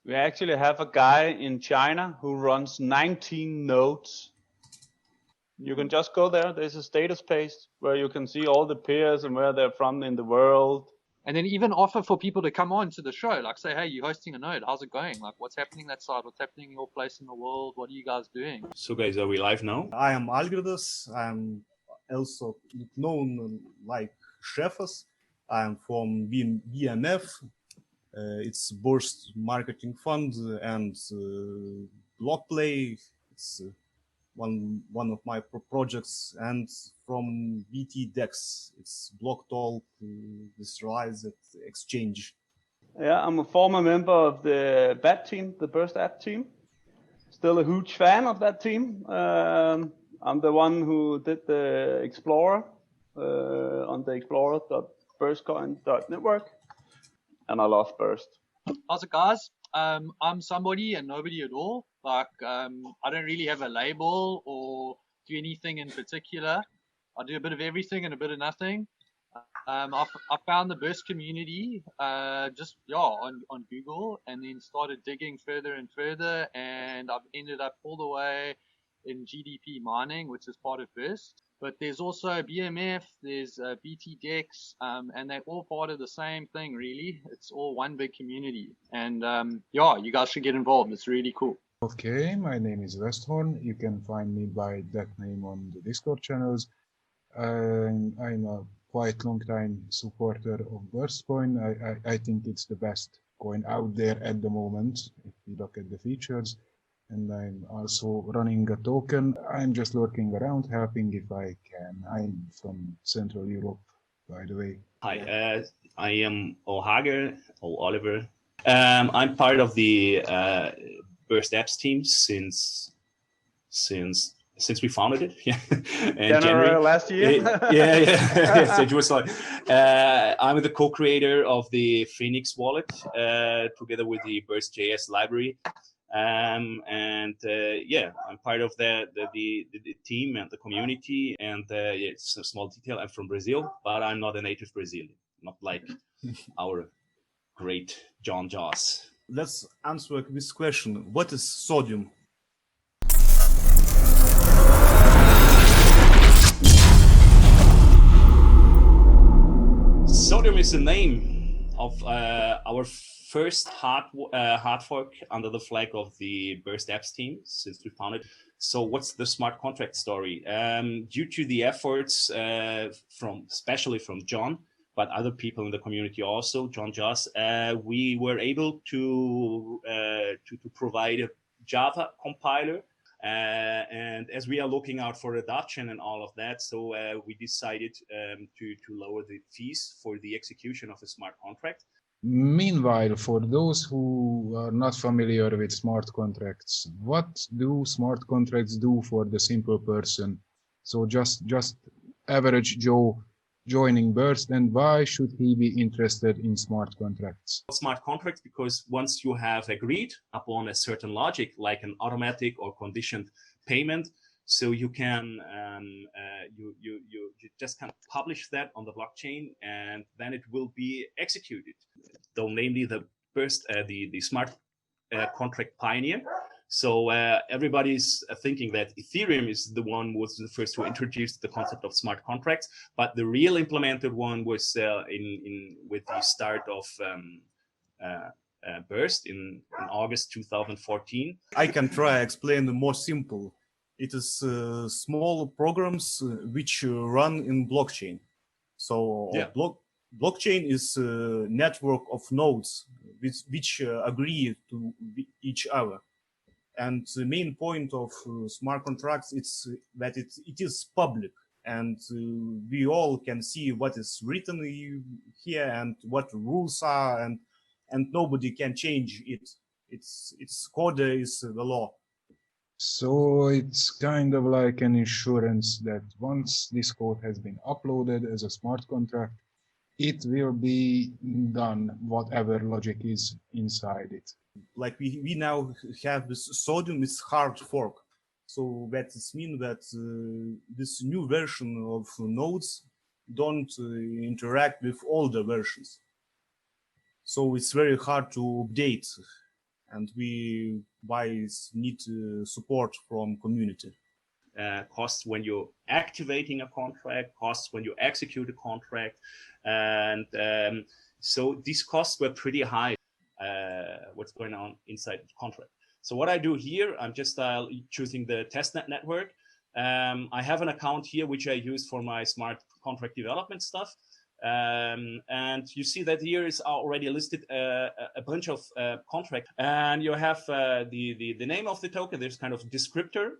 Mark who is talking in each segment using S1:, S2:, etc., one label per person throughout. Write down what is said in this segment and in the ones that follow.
S1: We actually have a guy in China who runs 19 nodes. You can just go there. There's a status page where you can see all the peers and where they're from in the world.
S2: And then even offer for people to come on to the show, like say, hey, you're hosting a node. How's it going? Like, what's happening that side? What's happening in your place in the world? What are you guys doing?
S3: So guys, are we live now?
S4: I am Algirdas. I'm also known like Chefas. I'm from BMF. It's Burst Marketing Fund and Blockplay. It's one of my projects, and from BTDEX. It's Block Talk, Decentralized Exchange.
S1: Yeah, I'm a former member of the BAT team, the Burst app team. Still a huge fan of that team. I'm the one who did the Explorer on the explorer.burstcoin.network, and I love Burst.
S2: How's it, guys? I'm somebody and nobody at all. Like, I don't really have a label or do anything in particular. I do a bit of everything and a bit of nothing. I found the Burst community on Google, and then started digging further and further, and I've ended up all the way in GDP mining, which is part of Burst. But there's also BMF, there's BTDEX, and they're all part of the same thing, really. It's all one big community. And you guys should get involved. It's really cool.
S5: Okay, my name is Westhorn. You can find me by that name on the Discord channels. I'm a quite long time supporter of Burst Coin. I think it's the best coin out there at the moment, if you look at the features. And I'm also running a token. I'm just lurking around, helping if I can. I'm from Central Europe, by the way.
S3: Hi, I am O'Hager, or Oliver. I'm part of the Burst Apps team since we founded it. Yeah, in
S1: January last year.
S3: yeah. So it was like I'm the co-creator of the Phoenix wallet together with the Burst.js library. I'm part of the team and the community. And it's a small detail. I'm from Brazil, but I'm not a native Brazilian, not like our great John Joss.
S4: Let's answer this question. What is sodium?
S3: Sodium is the name of our first hard fork under the flag of the Burst Apps team since we founded. So what's the smart contract story? Due to the efforts especially from John, but other people in the community also, John Joss, we were able to provide a Java compiler. And as we are looking out for adoption and all of that, so we decided to lower the fees for the execution of a smart contract.
S5: Meanwhile, for those who are not familiar with smart contracts, what do smart contracts do for the simple person? So just average Joe joining Burst, and why should he be interested in smart contracts?
S3: Smart contracts, because once you have agreed upon a certain logic, like an automatic or conditioned payment, so you can you just can publish that on the blockchain, and then it will be executed. Though namely the Burst, the smart contract pioneer. So everybody's thinking that Ethereum is the one who was the first to introduce the concept of smart contracts, but the real implemented one was with the start of Burst in August 2014.
S4: I can try to explain more simple. It is small programs which run in blockchain. So
S3: yeah.
S4: Blockchain is a network of nodes which agree to each other. And the main point of smart contracts is that it is public, and we all can see what is written here and what rules are, and nobody can change it. Its code is the law.
S5: So it's kind of like an insurance that once this code has been uploaded as a smart contract, it will be done whatever logic is inside it.
S4: Like we now have this sodium is hard fork. So that means that this new version of nodes don't interact with older versions. So it's very hard to update. and we need support from community.
S3: Costs when you're activating a contract, costs when you execute a contract, and so these costs were pretty high. What's going on inside the contract? So what I do here, I'm just choosing the testnet network. I have an account here which I use for my smart contract development stuff. And you see that here is already listed a bunch of contracts, and you have the name of the token. There's kind of descriptor.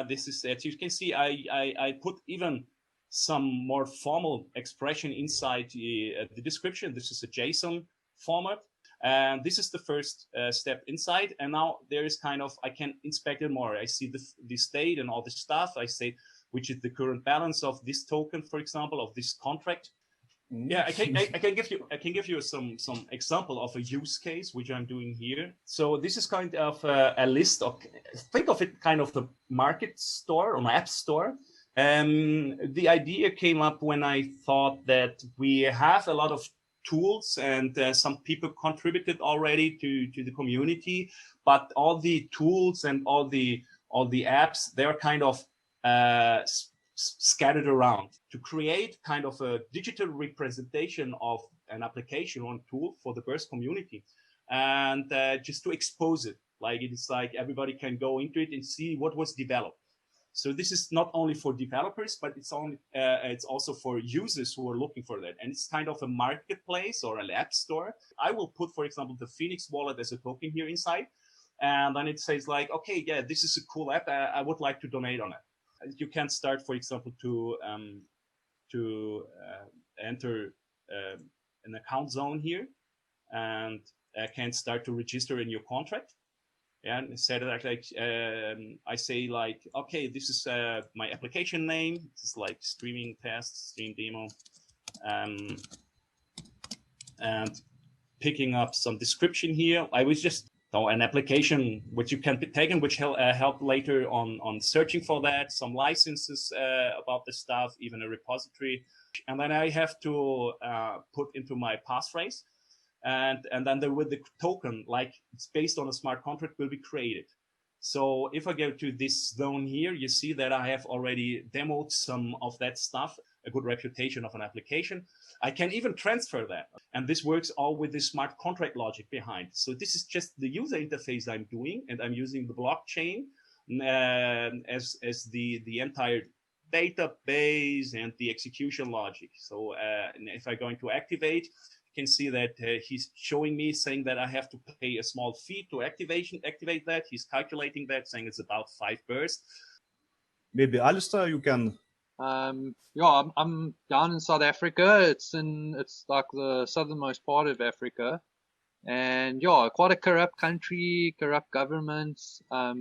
S3: This is, as you can see, I put even some more formal expression inside the description. This is a JSON format. And this is the first step inside. And now there is kind of, I can inspect it more. I see the state and all the stuff. I say, which is the current balance of this token, for example, of this contract. Yeah, I can give you some example of a use case which I'm doing here. So this is kind of a list of, think of it kind of the market store or an app store. The idea came up when I thought that we have a lot of tools, and some people contributed already to the community, but all the tools and all the apps, they're kind of scattered around. To create kind of a digital representation of an application or tool for the Burst community, and just to expose it, like it's like everybody can go into it and see what was developed. So this is not only for developers, but it's also for users who are looking for that. And it's kind of a marketplace or an app store. I will put, for example, the Phoenix wallet as a token here inside. And then it says like, okay, yeah, this is a cool app. I would like to donate on it. You can start, for example, to enter an account zone here, and can start to register in your contract. And instead of like I say like, okay, this is my application name. This is like streaming test, stream demo, and picking up some description here. I was just an application which you can take in, which help later on searching for that, some licenses about the stuff, even a repository, and then I have to put into my passphrase. And then with the token, like it's based on a smart contract, will be created. So if I go to this zone here, you see that I have already demoed some of that stuff, a good reputation of an application. I can even transfer that. And this works all with the smart contract logic behind. So this is just the user interface I'm doing, and I'm using the blockchain as the entire database and the execution logic. So if I'm going to activate, can see that he's showing me saying that I have to pay a small fee to activate that. He's calculating that, saying it's about 5 bursts.
S4: Maybe Alistair, you can.
S2: Yeah, I'm down in South Africa. It's like the southernmost part of Africa, and yeah, quite a corrupt country, corrupt governments. A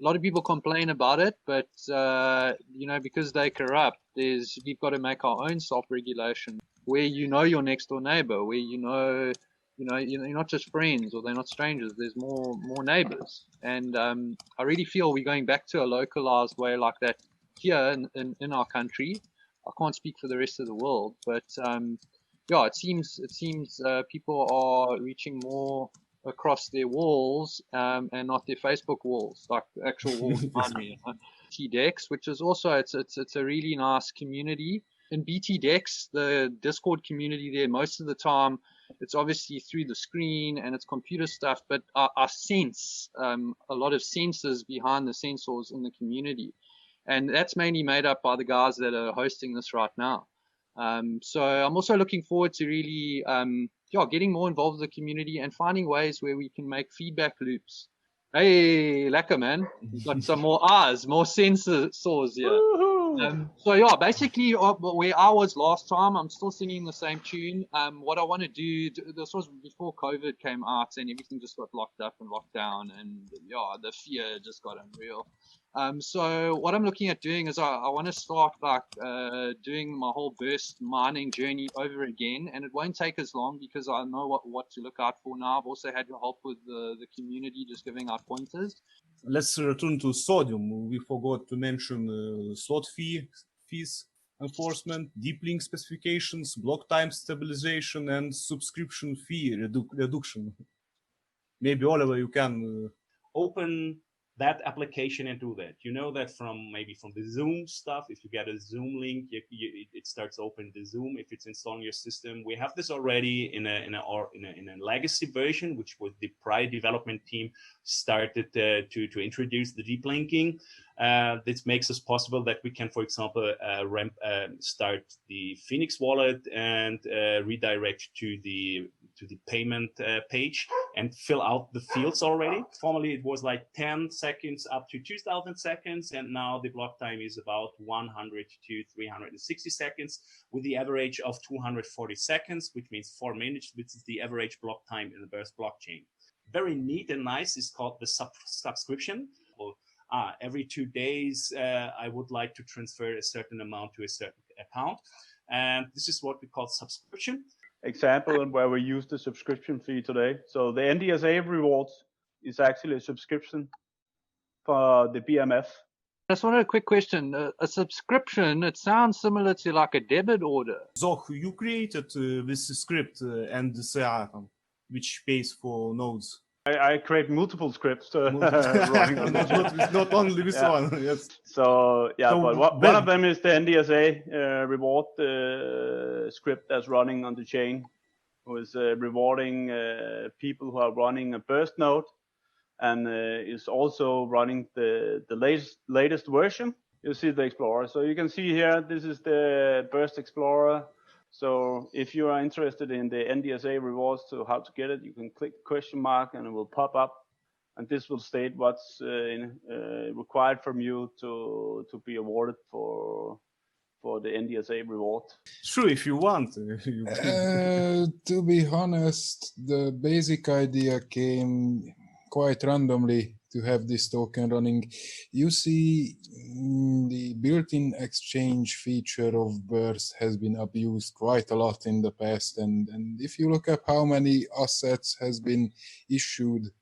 S2: lot of people complain about it, but you know, because they're corrupt, we've got to make our own self-regulation, where you know your next door neighbor, where you know you're not just friends or they're not strangers. There's more neighbors, and I really feel we're going back to a localized way like that here in our country. I can't speak for the rest of the world, but yeah, it seems people are reaching more across their walls and not their Facebook walls, like the actual walls behind me. BTDEX, which is also it's a really nice community. In BTDEX, the Discord community there, most of the time it's obviously through the screen and it's computer stuff, but I sense a lot of sensors behind the sensors in the community, and that's mainly made up by the guys that are hosting this right now. So I'm also looking forward to really getting more involved with the community and finding ways where we can make feedback loops. Hey, lekker man, we've got some more eyes, more sensors here. So yeah, basically where I was last time, I'm still singing the same tune. What I want to do, this was before COVID came out and everything just got locked up and locked down, and yeah, the fear just got unreal. So what I'm looking at doing is I want to start like doing my whole Burst mining journey over again, and it won't take as long because I know what to look out for now. I've also had help with the community just giving out pointers.
S4: Let's return to Sodium. We forgot to mention slot fees enforcement, deep link specifications, block time stabilization, and subscription fee reduction. Maybe Oliver, you can
S3: open that application and do that. You know that from the Zoom stuff. If you get a Zoom link, it starts open the Zoom. If it's installed on your system, we have this already in a legacy version, which was the prior development team started to introduce the deep linking. This makes us possible that we can, for example, start the Phoenix wallet and redirect to the payment page and fill out the fields already. Formerly, it was like 10 seconds up to 2,000 seconds, and now the block time is about 100 to 360 seconds, with the average of 240 seconds, which means 4 minutes, which is the average block time in the Burst blockchain. Very neat and nice is called the subscription. Every 2 days, I would like to transfer a certain amount to a certain account, and this is what we call subscription.
S1: Example where we use the subscription fee today. So the NDSA rewards is actually a subscription for the BMF.
S2: Just wanted a quick question. A subscription, it sounds similar to like a debit order.
S4: Zoh, you created this script and the CA, which pays for nodes.
S1: I create multiple scripts running on the
S4: not only this one. Yes.
S1: So but one of them is the NDSA reward script that's running on the chain, who is rewarding people who are running a Burst node, and is also running the latest version. You see the Explorer. So you can see here, this is the Burst Explorer. So if you are interested in the NDSA rewards, to how to get it, you can click question mark and it will pop up, and this will state what's required from you to be awarded for the NDSA reward.
S4: Sure, if you want.
S5: To be honest, the basic idea came quite randomly to have this token running. You see, the built-in exchange feature of Burst has been abused quite a lot in the past, and if you look up how many assets has been issued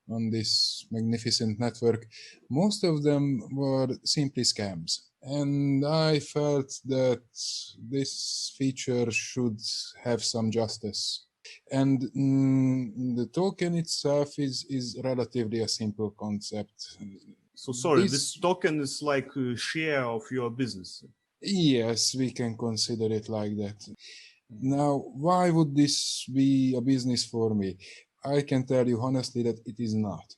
S5: on this magnificent network, most of them were simply scams. And I felt that this feature should have some justice. And the token itself is relatively a simple concept.
S4: So sorry, this token is like a share of your business.
S5: Yes, we can consider it like that. Now, why would this be a business for me? I can tell you honestly that it is not.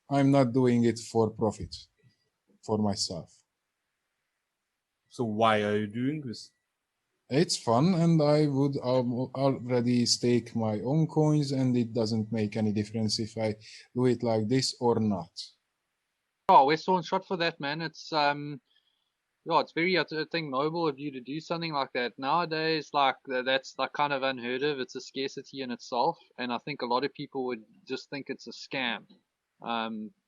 S5: I'm not doing it for profit, for myself.
S4: So why are you doing this?
S5: It's fun, and I would already stake my own coins, and it doesn't make any difference if I do it like this or not.
S2: Oh, we're so shot for that, man. It's it's very, I think, noble of you to do something like that. Nowadays, like that's like kind of unheard of. It's a scarcity in itself, and I think a lot of people would just think it's a scam.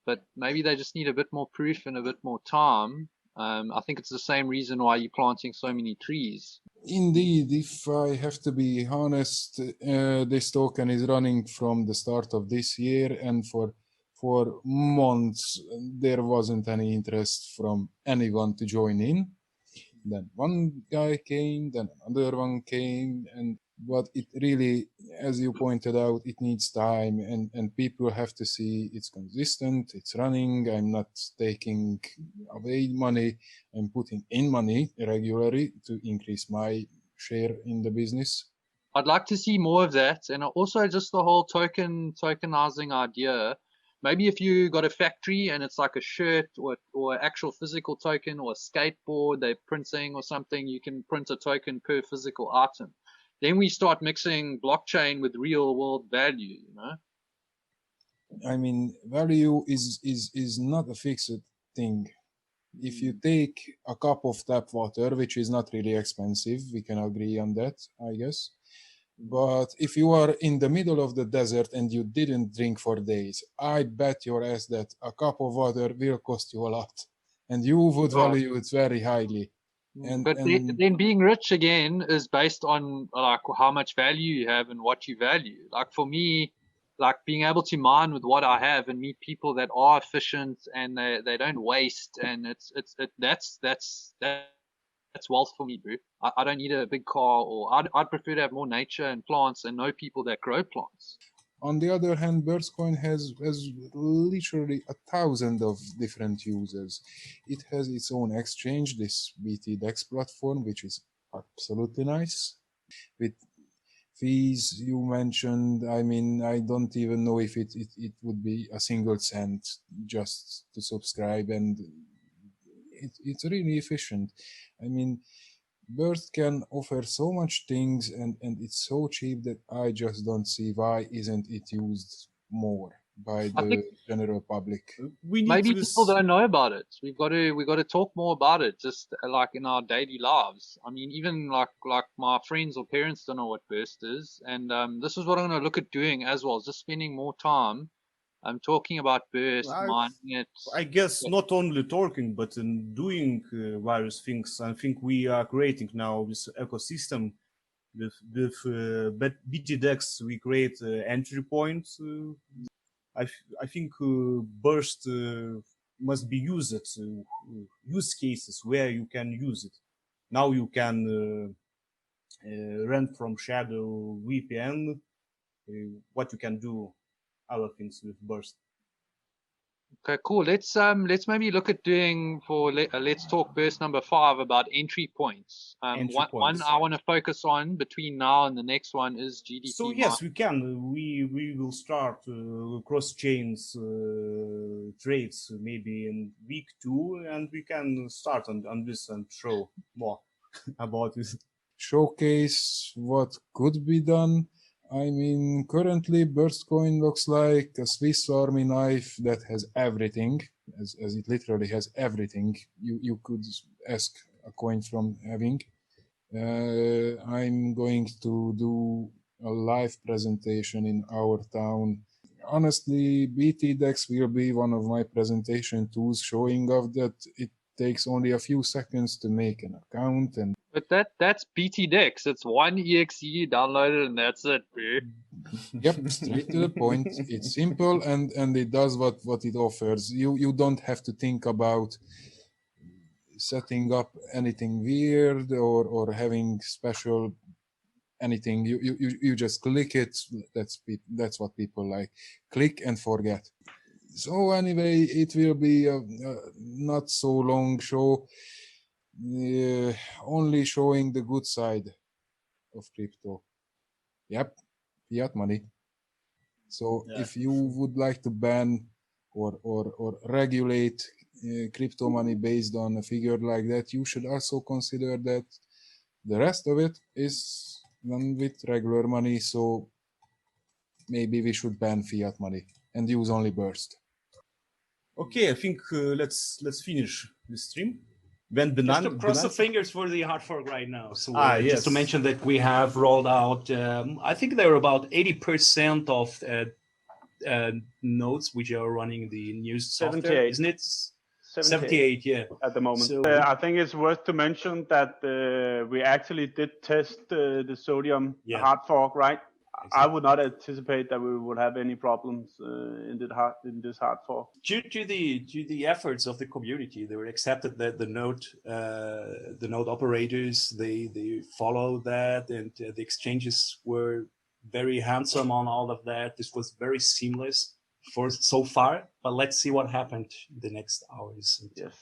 S2: But maybe they just need a bit more proof and a bit more time. I think it's the same reason why you're planting so many trees.
S5: Indeed, if I have to be honest, this token is running from the start of this year, and for months there wasn't any interest from anyone to join in. Then one guy came, then another one came, but it really, as you pointed out, it needs time, and people have to see it's consistent, it's running. I'm not taking away money, I'm putting in money regularly to increase my share in the business.
S2: I'd like to see more of that, and also just the whole tokenizing idea. Maybe if you got a factory and it's like a shirt or actual physical token, or a skateboard they're printing or something, you can print a token per physical item. Then we start mixing blockchain with real world value, you know?
S5: I mean, value is not a fixed thing. If you take a cup of tap water, which is not really expensive, we can agree on that, I guess. But if you are in the middle of the desert and you didn't drink for days, I bet your ass that a cup of water will cost you a lot, and you would value it very highly.
S2: But then being rich again is based on like how much value you have and what you value. Like for me, like being able to mine with what I have and meet people that are efficient and they don't waste, and that's wealth for me, bro. I don't need a big car, or I'd prefer to have more nature and plants and know people that grow plants.
S5: On the other hand, Burstcoin has literally 1,000 of different users. It has its own exchange, this BTDEX platform, which is absolutely nice. With fees you mentioned, I mean, I don't even know if it would be a single cent just to subscribe, and it's really efficient. I mean, Burst can offer so much things, and it's so cheap that I just don't see why isn't it used more by
S2: I think
S5: the general public.
S4: We need
S2: maybe
S4: this.
S2: people don't know about it. We've got to talk more about it, just like in our daily lives. I mean, even like my friends or parents don't know what Burst is, and this is what I'm going to look at doing as well, just spending more time talking about Burst, mining it.
S4: I guess not only talking, but in doing various things. I think we are creating now this ecosystem with BTDEX. We create entry points. I think Burst must be used use cases where you can use it. Now you can rent from Shadow VPN. What you can do, other things with Burst.
S2: Okay, cool. Let's maybe look at doing for let's talk Burst number 5 about entry points. One I want to focus on between now and the next one is GDP.
S4: So yes, we can. We will start cross chains trades maybe in week 2, and we can start on this and show more about this.
S5: Showcase what could be done. I mean, currently Burstcoin looks like a Swiss Army knife that has everything, as it literally has everything you could ask a coin from having. I'm going to do a live presentation in our town. Honestly, BTDEX will be one of my presentation tools, showing off that it takes only a few seconds to make an account. And
S2: but that's BTDEX. It's one exe downloaded and that's it, bro.
S5: Yep, straight to the point. It's simple and it does what it offers. You don't have to think about setting up anything weird or having special anything. You just click it. That's what people like. Click and forget. So anyway, it will be a not so long show, only showing the good side of crypto. Yep, fiat money. So if you would like to ban or regulate crypto money based on a figure like that, you should also consider that the rest of it is done with regular money. So maybe we should ban fiat money and use only Burst.
S4: Okay, I think let's finish the stream.
S3: Just to cross the fingers for the hard fork right now. So
S4: yes.
S3: Just to mention that we have rolled out, I think there are about 80% of nodes which are running the new software,
S1: 78.
S3: isn't it? 78, yeah.
S1: At the moment.
S3: So,
S1: I think it's worth to mention that we actually did test the sodium hard fork, right? Exactly. I would not anticipate that we would have any problems in this hard fork.
S3: Due to the efforts of the community, they were accepted that the node operators they follow that, and the exchanges were very handsome on all of that. This was very seamless for so far, but let's see what happened in the next hours.
S1: Yes.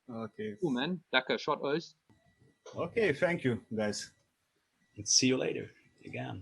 S4: Okay.
S2: Cool, man. Lekker shot, Oos.
S4: Okay, thank you, guys.
S3: And see you later again.